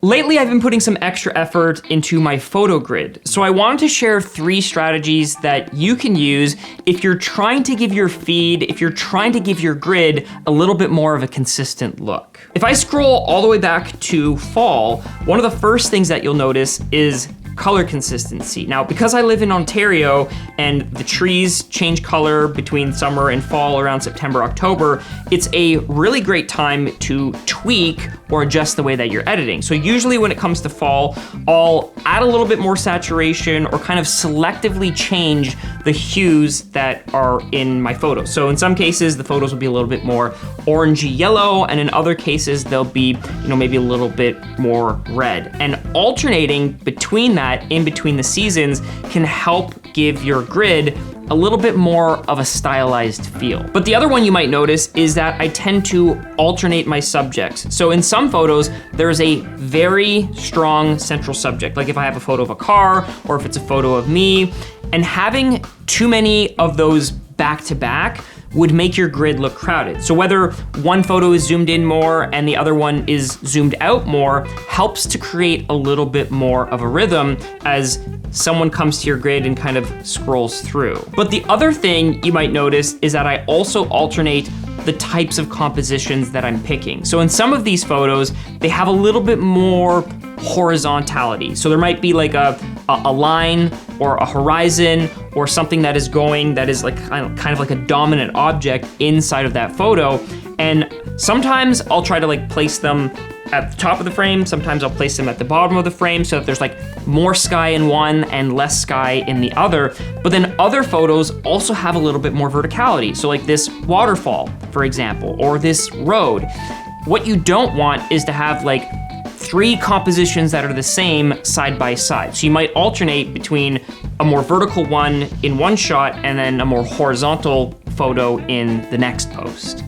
Lately, I've been putting some extra effort into my photo grid. So I wanted to share 3 strategies that you can use if you're trying to give your feed, if you're trying to give your grid a little bit more of a consistent look. If I scroll all the way back to fall, one of the first things that you'll notice is color consistency. Now, because I live in Ontario and the trees change color between summer and fall around September, October, it's a really great time to tweak or adjust the way that you're editing. So usually when it comes to fall, I'll add a little bit more saturation or kind of selectively change the hues that are in my photos. So in some cases, the photos will be a little bit more orangey yellow, and in other cases, they'll be, maybe a little bit more red. And alternating between that, in between the seasons, can help give your grid a little bit more of a stylized feel. But the other one you might notice is that I tend to alternate my subjects. So in some photos, there's a very strong central subject. Like if I have a photo of a car, or if it's a photo of me, and having too many of those back to back would make your grid look crowded. So whether one photo is zoomed in more and the other one is zoomed out more helps to create a little bit more of a rhythm as someone comes to your grid and kind of scrolls through. But the other thing you might notice is that I also alternate the types of compositions that I'm picking. So in some of these photos, they have a little bit more horizontality. So there might be like a line or a horizon or something that is going, that is like kind of like a dominant object inside of that photo. And sometimes I'll try to like place them at the top of the frame. Sometimes I'll place them at the bottom of the frame so that there's like more sky in one and less sky in the other. But then other photos also have a little bit more verticality. So like this waterfall, for example, or this road. What you don't want is to have like 3 compositions that are the same side by side. So you might alternate between a more vertical one in one shot and then a more horizontal photo in the next post.